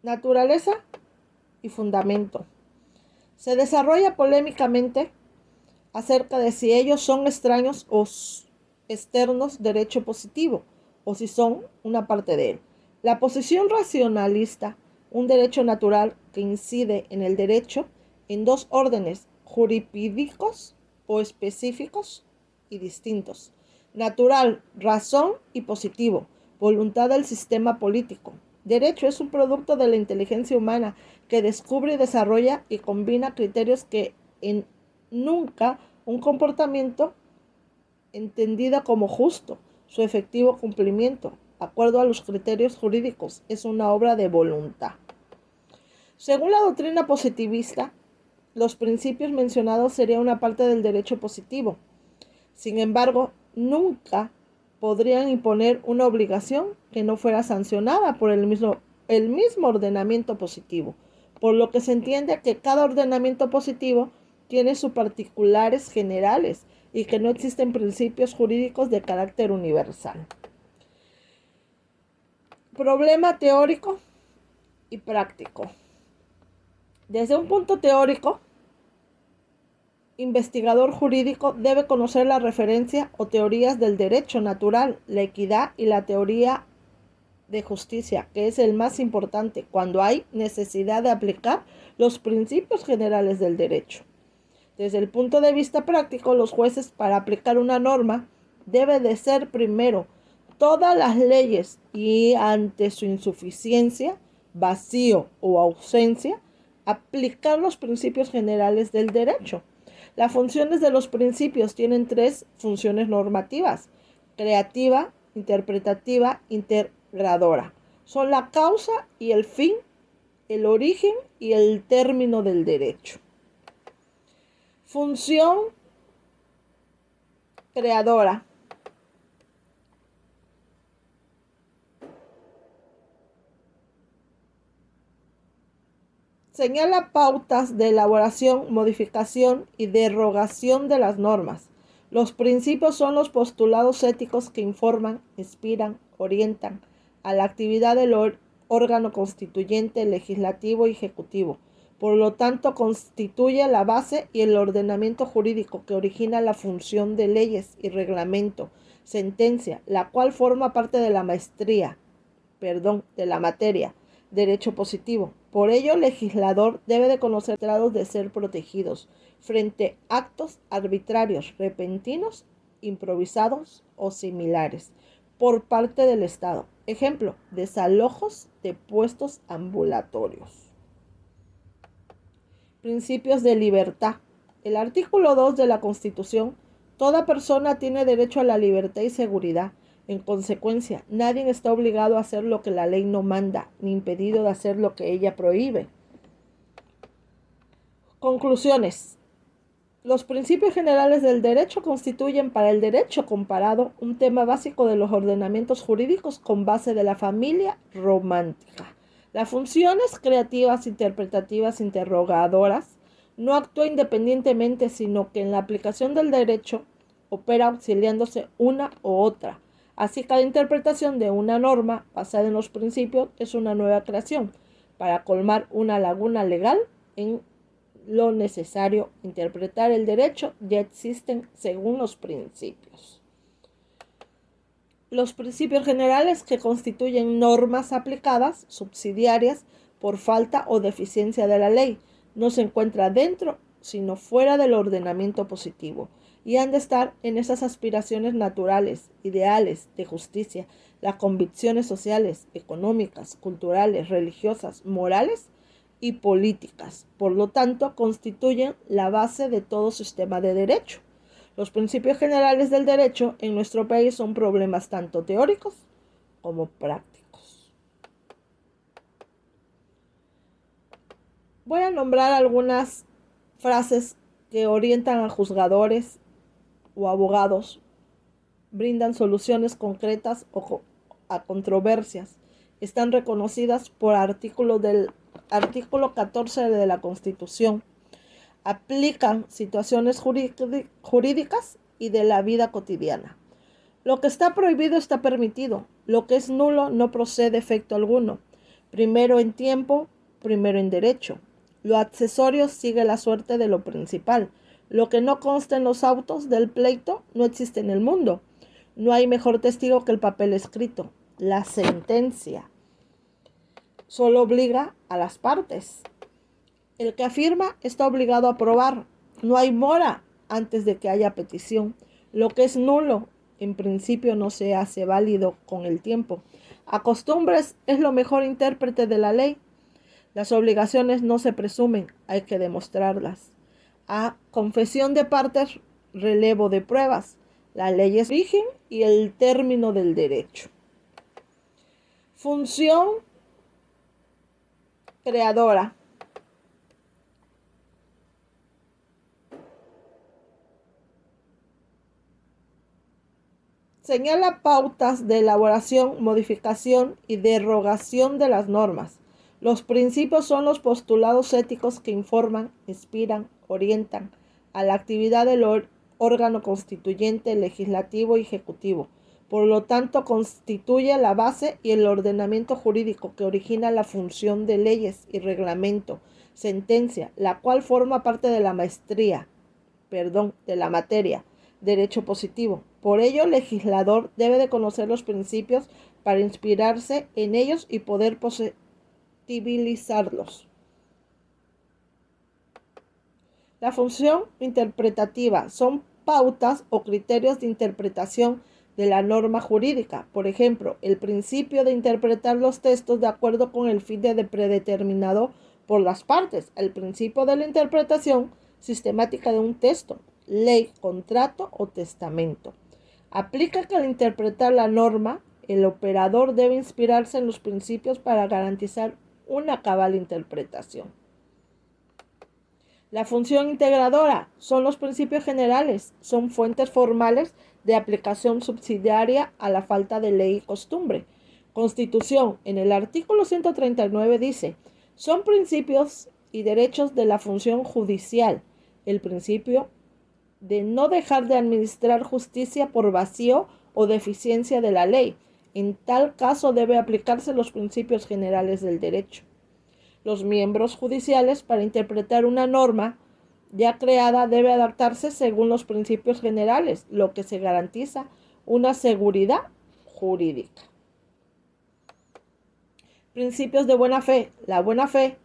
Naturaleza y fundamento. Se desarrolla polémicamente acerca de si ellos son extraños o externos derecho positivo, o si son una parte de él. La posición racionalista, un derecho natural que incide en el derecho en dos órdenes jurídicos o específicos y distintos: natural, razón, y positivo, voluntad del sistema político. Derecho es un producto de la inteligencia humana que descubre y desarrolla y combina criterios que en nunca un comportamiento entendida como justo, su efectivo cumplimiento, acuerdo a los criterios jurídicos, es una obra de voluntad. Según la doctrina positivista, los principios mencionados serían una parte del derecho positivo. Sin embargo, nunca podrían imponer una obligación que no fuera sancionada por el mismo ordenamiento positivo, por lo que se entiende que cada ordenamiento positivo tiene sus particulares generales y que no existen principios jurídicos de carácter universal. Problema teórico y práctico. Desde un punto teórico, investigador jurídico debe conocer la referencia o teorías del derecho natural, la equidad y la teoría de justicia, que es el más importante cuando hay necesidad de aplicar los principios generales del derecho. Desde el punto de vista práctico, los jueces, para aplicar una norma, deben de ser primero todas las leyes y, ante su insuficiencia, vacío o ausencia, aplicar los principios generales del derecho. Las funciones de los principios tienen tres funciones normativas: creativa, interpretativa, integradora. Son la causa y el fin, el origen y el término del derecho. Función creadora. Señala pautas de elaboración, modificación y derogación de las normas. Los principios son los postulados éticos que informan, inspiran, orientan a la actividad del órgano constituyente, legislativo y ejecutivo. Por lo tanto, constituye la base y el ordenamiento jurídico que origina la función de leyes y reglamento, sentencia, la cual forma parte de la de la materia, derecho positivo. Por ello, el legislador debe de conocer los de ser protegidos frente a actos arbitrarios, repentinos, improvisados o similares por parte del Estado. Ejemplo, desalojos de puestos ambulatorios. Principios de libertad. El artículo 2 de la Constitución: toda persona tiene derecho a la libertad y seguridad. En consecuencia, nadie está obligado a hacer lo que la ley no manda, ni impedido de hacer lo que ella prohíbe. Conclusiones. Los principios generales del derecho constituyen para el derecho comparado un tema básico de los ordenamientos jurídicos con base de la familia romántica. Las funciones creativas, interpretativas, interrogadoras no actúa independientemente, sino que en la aplicación del derecho opera auxiliándose una u otra. Así, cada interpretación de una norma basada en los principios es una nueva creación para colmar una laguna legal en lo necesario. Interpretar el derecho ya existen según los principios. Los principios generales, que constituyen normas aplicadas, subsidiarias, por falta o deficiencia de la ley, no se encuentran dentro, sino fuera del ordenamiento positivo, y han de estar en esas aspiraciones naturales, ideales, de justicia, las convicciones sociales, económicas, culturales, religiosas, morales y políticas. Por lo tanto, constituyen la base de todo sistema de derecho. Los principios generales del derecho en nuestro país son problemas tanto teóricos como prácticos. Voy a nombrar algunas frases que orientan a juzgadores o abogados, brindan soluciones concretas a controversias. Están reconocidas por artículos del artículo 14 de la Constitución. Aplican situaciones jurídicas y de la vida cotidiana. Lo que está prohibido está permitido. Lo que es nulo no procede efecto alguno. Primero en tiempo, primero en derecho. Lo accesorio sigue la suerte de lo principal. Lo que no consta en los autos del pleito no existe en el mundo. No hay mejor testigo que el papel escrito. La sentencia solo obliga a las partes. El que afirma está obligado a probar. No hay mora antes de que haya petición. Lo que es nulo, en principio, no se hace válido con el tiempo. A costumbres es lo mejor intérprete de la ley. Las obligaciones no se presumen, hay que demostrarlas. A confesión de partes, relevo de pruebas. La ley es origen y el término del derecho. Función creadora. Señala pautas de elaboración, modificación y derogación de las normas. Los principios son los postulados éticos que informan, inspiran, orientan a la actividad del órgano constituyente, legislativo y ejecutivo. Por lo tanto, constituye la base y el ordenamiento jurídico que origina la función de leyes y reglamento, sentencia, la cual forma parte de la de la materia, derecho positivo. Por ello, el legislador debe de conocer los principios para inspirarse en ellos y poder posibilizarlos. La función interpretativa son pautas o criterios de interpretación de la norma jurídica. Por ejemplo, el principio de interpretar los textos de acuerdo con el fin predeterminado por las partes. El principio de la interpretación sistemática de un texto, ley, contrato o testamento. Aplica que al interpretar la norma, el operador debe inspirarse en los principios para garantizar una cabal interpretación. La función integradora son los principios generales, son fuentes formales de aplicación subsidiaria a la falta de ley y costumbre. Constitución, en el artículo 139 dice, son principios y derechos de la función judicial, el principio de no dejar de administrar justicia por vacío o deficiencia de la ley. En tal caso debe aplicarse los principios generales del derecho. Los miembros judiciales, para interpretar una norma ya creada, debe adaptarse según los principios generales, lo que se garantiza una seguridad jurídica. Principios de buena fe. La buena fe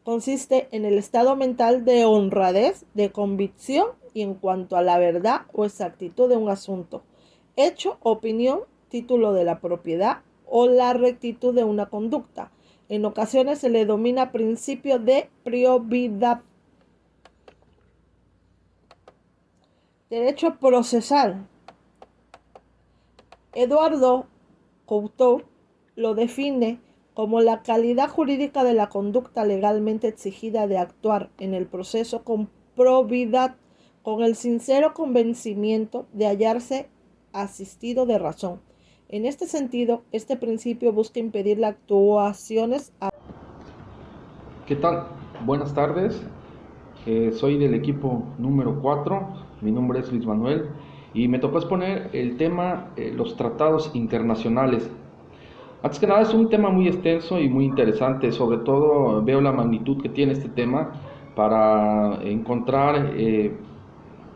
consiste en el estado mental de honradez, de convicción y en cuanto a la verdad o exactitud de un asunto, hecho, opinión, título de la propiedad o la rectitud de una conducta. En ocasiones se le denomina principio de probidad. Derecho procesal. Eduardo Couto lo define como la calidad jurídica de la conducta legalmente exigida de actuar en el proceso con probidad, con el sincero convencimiento de hallarse asistido de razón. En este sentido, este principio busca impedir las actuaciones. ¿Qué tal? Buenas tardes. Soy del equipo número 4. Mi nombre es Luis Manuel y me tocó exponer el tema los tratados internacionales. Antes que nada, es un tema muy extenso y muy interesante. Sobre todo veo la magnitud que tiene este tema para encontrar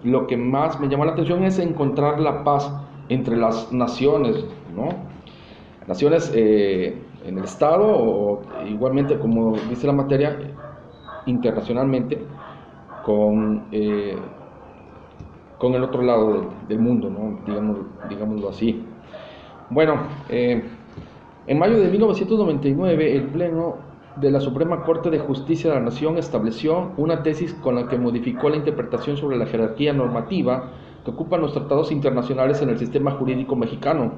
lo que más me llamó la atención es encontrar la paz entre las naciones, ¿no? Naciones en el Estado o igualmente, como dice la materia, internacionalmente con el otro lado del mundo, ¿no? Digámoslo así. Bueno, en mayo de 1999, el Pleno de la Suprema Corte de Justicia de la Nación estableció una tesis con la que modificó la interpretación sobre la jerarquía normativa que ocupan los tratados internacionales en el sistema jurídico mexicano.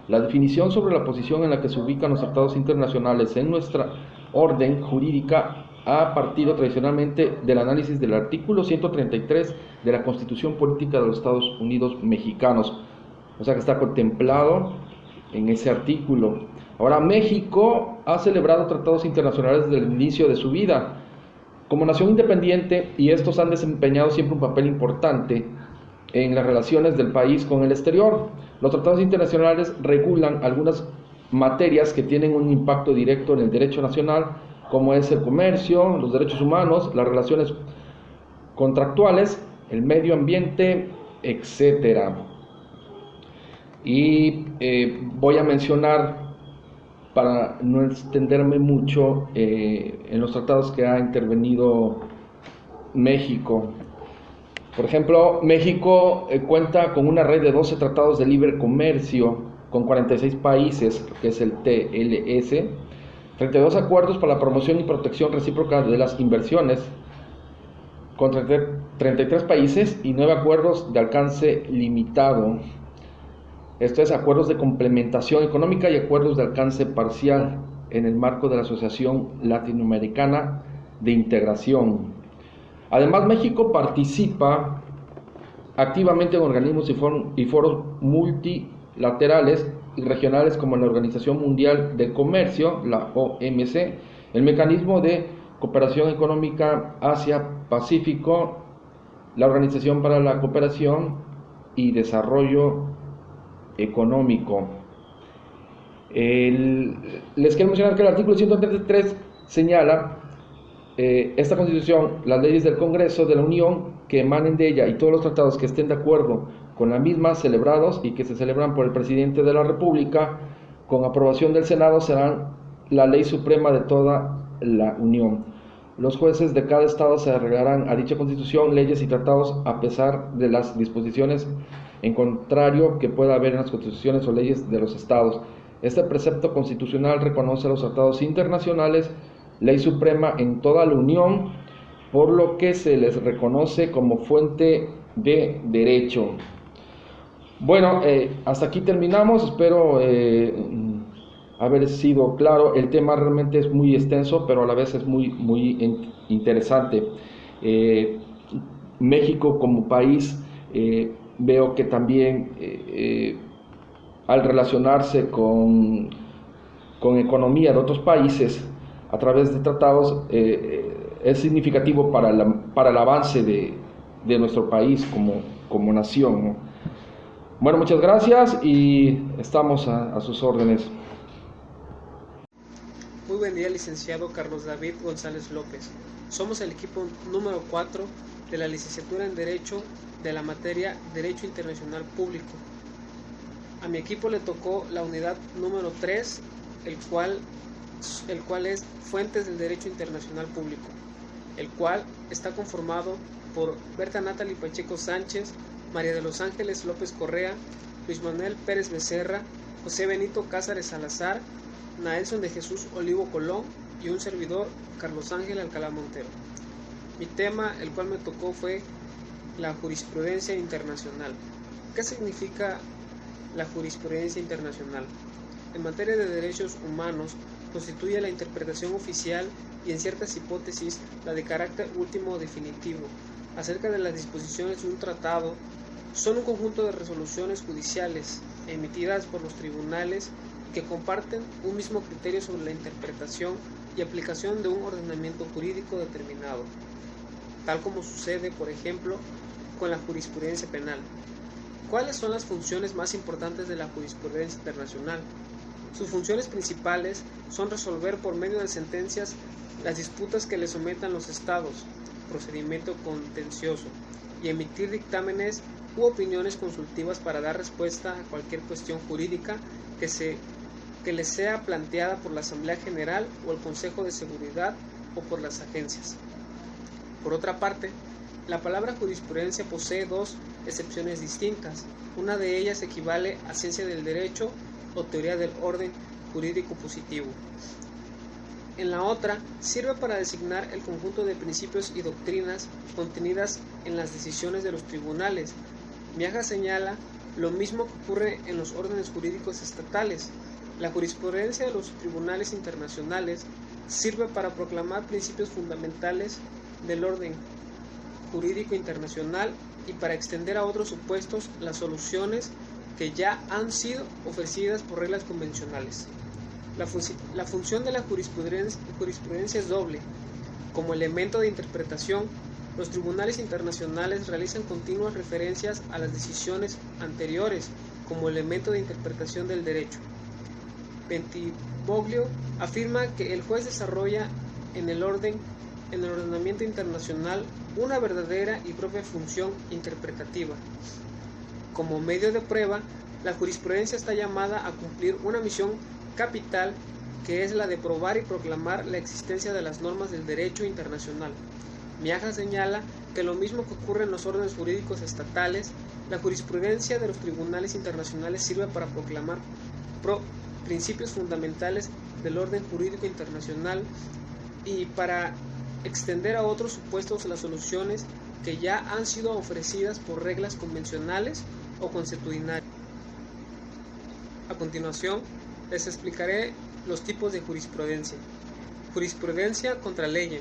La definición sobre la posición en la que se ubican los tratados internacionales en nuestra orden jurídica ha partido tradicionalmente del análisis del artículo 133 de la Constitución Política de los Estados Unidos Mexicanos, o sea que está contemplado en ese artículo. Ahora, México ha celebrado tratados internacionales desde el inicio de su vida como nación independiente, y estos han desempeñado siempre un papel importante en las relaciones del país con el exterior. Los tratados internacionales regulan algunas materias que tienen un impacto directo en el derecho nacional, como es el comercio, los derechos humanos, las relaciones contractuales, el medio ambiente, etcétera. Y voy a mencionar, para no extenderme mucho, en los tratados que ha intervenido México. Por ejemplo, México cuenta con una red de 12 tratados de libre comercio con 46 países, que es el TLS, 32 acuerdos para la promoción y protección recíproca de las inversiones con 33 países y 9 acuerdos de alcance limitado. Esto es acuerdos de complementación económica y acuerdos de alcance parcial en el marco de la Asociación Latinoamericana de Integración. Además, México participa activamente en organismos y foros multilaterales y regionales como la Organización Mundial de Comercio, la OMC, el Mecanismo de Cooperación Económica Asia-Pacífico, la Organización para la Cooperación y Desarrollo Económico. Les quiero mencionar que el artículo 133 señala esta Constitución, las leyes del Congreso de la Unión que emanen de ella y todos los tratados que estén de acuerdo con la misma celebrados y que se celebran por el Presidente de la República con aprobación del Senado serán la ley suprema de toda la Unión. Los jueces de cada estado se arreglarán a dicha Constitución, leyes y tratados a pesar de las disposiciones en contrario que pueda haber en las constituciones o leyes de los estados. Este precepto constitucional reconoce los tratados internacionales, ley suprema en toda la Unión, por lo que se les reconoce como fuente de derecho. Bueno, hasta aquí terminamos, espero haber sido claro. El tema realmente es muy extenso, pero a la vez es muy interesante. México como país, veo que también al relacionarse con economía de otros países a través de tratados, es significativo para el avance de nuestro país como nación, ¿no? Bueno, muchas gracias y estamos a sus órdenes. Muy buen día, licenciado Carlos David González López. Somos el equipo número 4 de la licenciatura en Derecho de la materia Derecho Internacional Público. A mi equipo le tocó la unidad número 3, el cual es Fuentes del Derecho Internacional Público, el cual está conformado por Berta Natalie Pacheco Sánchez, María de los Ángeles López Correa, Luis Manuel Pérez Becerra, José Benito Cázares Salazar, Naelson de Jesús Olivo Colón y un servidor, Carlos Ángel Alcalá Montero. Mi tema, el cual me tocó, fue la jurisprudencia internacional. ¿Qué significa la jurisprudencia internacional? En materia de derechos humanos, constituye la interpretación oficial y en ciertas hipótesis la de carácter último o definitivo acerca de las disposiciones de un tratado. Son un conjunto de resoluciones judiciales emitidas por los tribunales que comparten un mismo criterio sobre la interpretación y aplicación de un ordenamiento jurídico determinado, tal como sucede, por ejemplo, con la jurisprudencia penal. ¿Cuáles son las funciones más importantes de la jurisprudencia internacional? Sus funciones principales son resolver por medio de sentencias las disputas que le sometan los estados, procedimiento contencioso, y emitir dictámenes u opiniones consultivas para dar respuesta a cualquier cuestión jurídica que les sea planteada por la Asamblea General o el Consejo de Seguridad o por las agencias. Por otra parte, la palabra jurisprudencia posee dos excepciones distintas. Una de ellas equivale a ciencia del derecho o teoría del orden jurídico positivo. En la otra, sirve para designar el conjunto de principios y doctrinas contenidas en las decisiones de los tribunales. Miaja señala lo mismo que ocurre en los órdenes jurídicos estatales. La jurisprudencia de los tribunales internacionales sirve para proclamar principios fundamentales del orden jurídico internacional y para extender a otros supuestos las soluciones que ya han sido ofrecidas por reglas convencionales. La función de la jurisprudencia es doble. Como elemento de interpretación, los tribunales internacionales realizan continuas referencias a las decisiones anteriores como elemento de interpretación del derecho. Bentivoglio afirma que el juez desarrolla en el ordenamiento internacional una verdadera y propia función interpretativa. Como medio de prueba, la jurisprudencia está llamada a cumplir una misión capital, que es la de probar y proclamar la existencia de las normas del derecho internacional. Miaja señala que lo mismo que ocurre en los órdenes jurídicos estatales, la jurisprudencia de los tribunales internacionales sirve para proclamar principios fundamentales del orden jurídico internacional y para extender a otros supuestos las soluciones que ya han sido ofrecidas por reglas convencionales o consuetudinarias. A continuación, les explicaré los tipos de jurisprudencia. Jurisprudencia contra ley.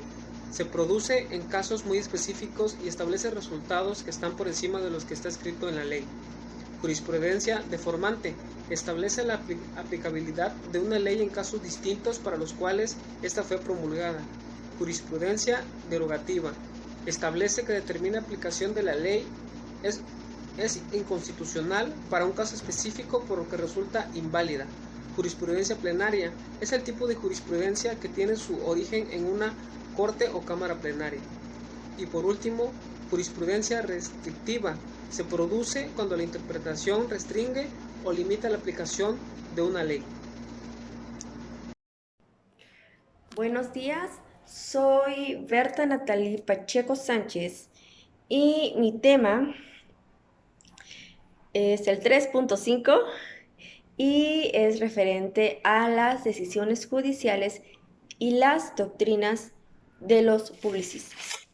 Se produce en casos muy específicos y establece resultados que están por encima de los que está escrito en la ley. Jurisprudencia deformante. Establece la aplicabilidad de una ley en casos distintos para los cuales ésta fue promulgada. Jurisprudencia derogativa. Establece que determina aplicación de la ley es inconstitucional para un caso específico por lo que resulta inválida. Jurisprudencia plenaria. Es el tipo de jurisprudencia que tiene su origen en una corte o cámara plenaria. Y por último, jurisprudencia restrictiva. Se produce cuando la interpretación restringe o limita la aplicación de una ley. Buenos días, soy Berta Natalie Pacheco Sánchez y mi tema es el 3.5 y es referente a las decisiones judiciales y las doctrinas de los publicistas.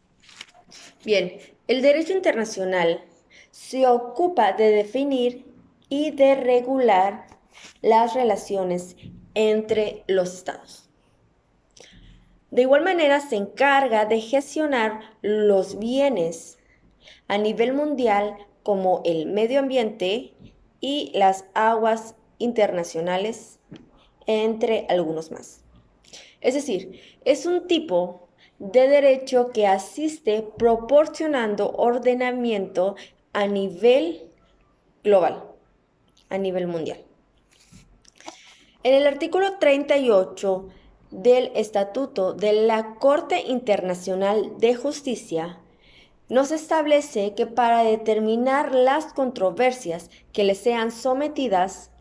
Bien, el derecho internacional se ocupa de definir y de regular las relaciones entre los estados. De igual manera, se encarga de gestionar los bienes a nivel mundial como el medio ambiente y las aguas internacionales, entre algunos más. Es decir, es un tipo de derecho que asiste proporcionando ordenamiento a nivel global, a nivel mundial. En el artículo 38 del Estatuto de la Corte Internacional de Justicia, nos establece que para determinar las controversias que le sean sometidas,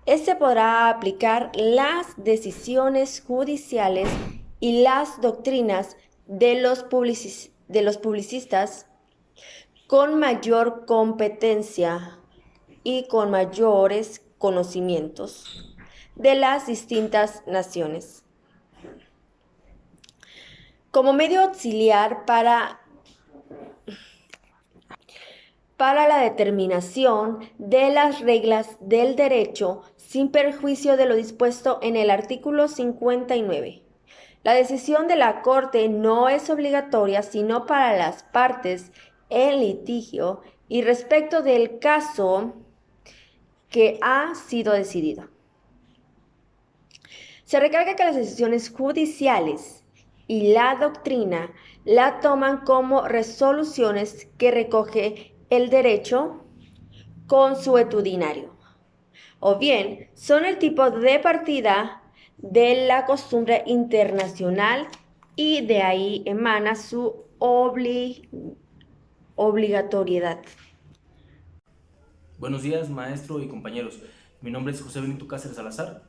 se podrá aplicar las decisiones judiciales y las doctrinas de los publicistas con mayor competencia y con mayores conocimientos de las distintas naciones. Como medio auxiliar para la determinación de las reglas del derecho sin perjuicio de lo dispuesto en el artículo 59. La decisión de la Corte no es obligatoria sino para las partes en litigio y respecto del caso que ha sido decidido. Se recalca que las decisiones judiciales y la doctrina la toman como resoluciones que recoge el derecho consuetudinario, o bien son el tipo de partida de la costumbre internacional y de ahí emana su obligatoriedad. Buenos días, maestro y compañeros. Mi nombre es José Benito Cáceres Salazar.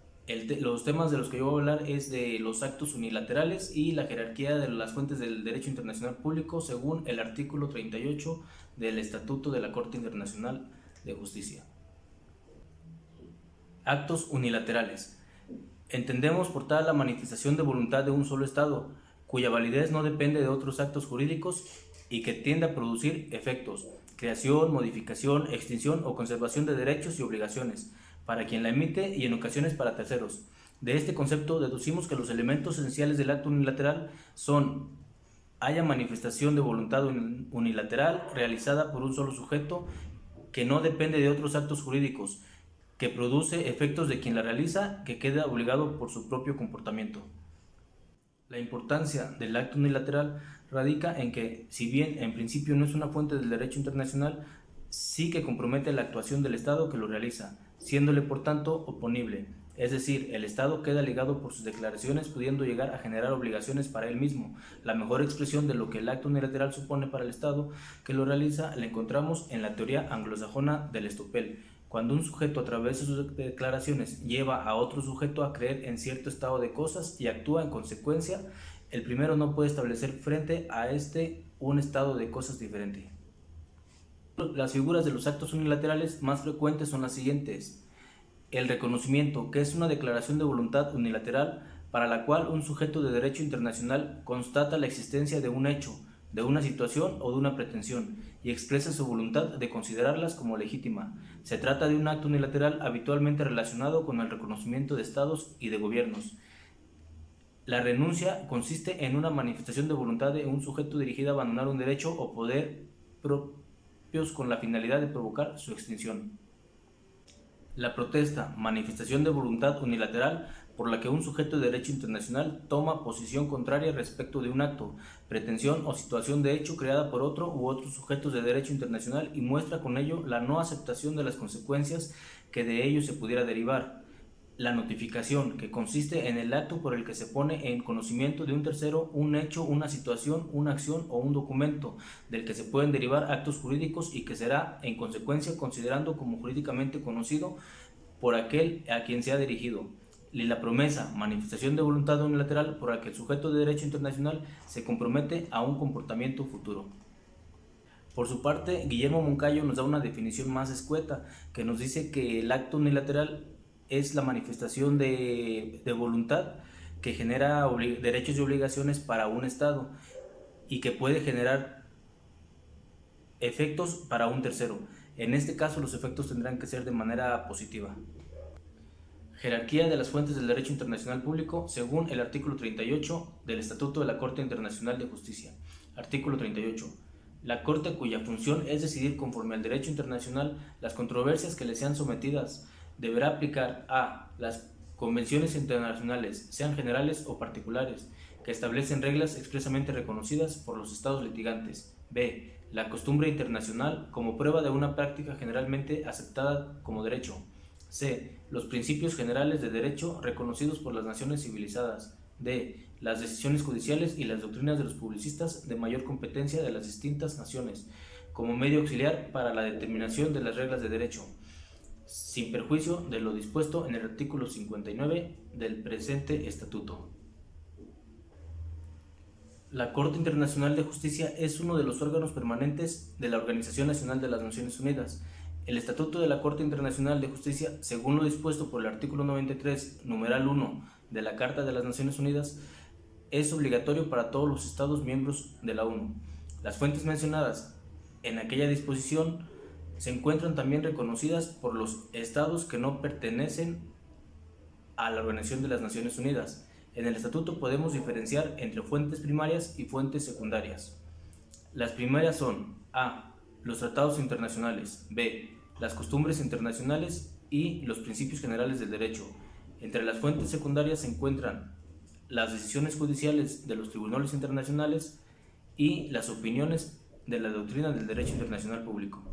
Los temas de los que yo voy a hablar es de los actos unilaterales y la jerarquía de las fuentes del derecho internacional público según el artículo 38 del Estatuto de la Corte Internacional de Justicia. Actos unilaterales. Entendemos por tal la manifestación de voluntad de un solo Estado, cuya validez no depende de otros actos jurídicos y que tiende a producir efectos, creación, modificación, extinción o conservación de derechos y obligaciones, para quien la emite y en ocasiones para terceros. De este concepto deducimos que los elementos esenciales del acto unilateral son: haya manifestación de voluntad unilateral realizada por un solo sujeto que no depende de otros actos jurídicos, que produce efectos de quien la realiza, que queda obligado por su propio comportamiento. La importancia del acto unilateral radica en que, si bien en principio no es una fuente del derecho internacional, sí que compromete la actuación del Estado que lo realiza, siéndole por tanto oponible. es decir, el Estado queda ligado por sus declaraciones, pudiendo llegar a generar obligaciones para él mismo. La mejor expresión de lo que el acto unilateral supone para el Estado que lo realiza la encontramos en la teoría anglosajona del estopel. Cuando un sujeto a través de sus declaraciones lleva a otro sujeto a creer en cierto estado de cosas y actúa en consecuencia, el primero no puede establecer frente a este un estado de cosas diferente. Las figuras de los actos unilaterales más frecuentes son las siguientes. El reconocimiento, que es una declaración de voluntad unilateral para la cual un sujeto de derecho internacional constata la existencia de un hecho, de una situación o de una pretensión y expresa su voluntad de considerarlas como legítima. Se trata de un acto unilateral habitualmente relacionado con el reconocimiento de estados y de gobiernos. La renuncia consiste en una manifestación de voluntad de un sujeto dirigida a abandonar un derecho o poder propios con la finalidad de provocar su extinción. La protesta, manifestación de voluntad unilateral por la que un sujeto de derecho internacional toma posición contraria respecto de un acto, pretensión o situación de hecho creada por otro u otros sujetos de derecho internacional y muestra con ello la no aceptación de las consecuencias que de ello se pudiera derivar. La notificación, que consiste en el acto por el que se pone en conocimiento de un tercero un hecho, una situación, una acción o un documento del que se pueden derivar actos jurídicos y que será en consecuencia considerando como jurídicamente conocido por aquel a quien se ha dirigido. Y la promesa, manifestación de voluntad unilateral por la que el sujeto de derecho internacional se compromete a un comportamiento futuro. Por su parte, Guillermo Moncayo nos da una definición más escueta que nos dice que el acto unilateral es la manifestación de voluntad que genera derechos y obligaciones para un Estado y que puede generar efectos para un tercero. En este caso, los efectos tendrán que ser de manera positiva. Jerarquía de las fuentes del derecho internacional público según el artículo 38 del Estatuto de la Corte Internacional de Justicia. Artículo 38. La Corte, cuya función es decidir conforme al derecho internacional las controversias que le sean sometidas, deberá aplicar a las convenciones internacionales, sean generales o particulares, que establecen reglas expresamente reconocidas por los estados litigantes. B. La costumbre internacional como prueba de una práctica generalmente aceptada como derecho. C. Los principios generales de derecho reconocidos por las naciones civilizadas. D. Las decisiones judiciales y las doctrinas de los publicistas de mayor competencia de las distintas naciones, como medio auxiliar para la determinación de las reglas de derecho, sin perjuicio de lo dispuesto en el artículo 59 del presente estatuto. La Corte Internacional de Justicia es uno de los órganos permanentes de la Organización Nacional de las Naciones Unidas. El Estatuto de la Corte Internacional de Justicia, según lo dispuesto por el artículo 93, numeral 1 de la Carta de las Naciones Unidas, es obligatorio para todos los Estados miembros de la ONU. Las fuentes mencionadas en aquella disposición se encuentran también reconocidas por los estados que no pertenecen a la Organización de las Naciones Unidas. En el estatuto podemos diferenciar entre fuentes primarias y fuentes secundarias. Las primarias son A. Los tratados internacionales. B. Las costumbres internacionales y los principios generales del derecho. Entre las fuentes secundarias se encuentran las decisiones judiciales de los tribunales internacionales y las opiniones de la doctrina del derecho internacional público.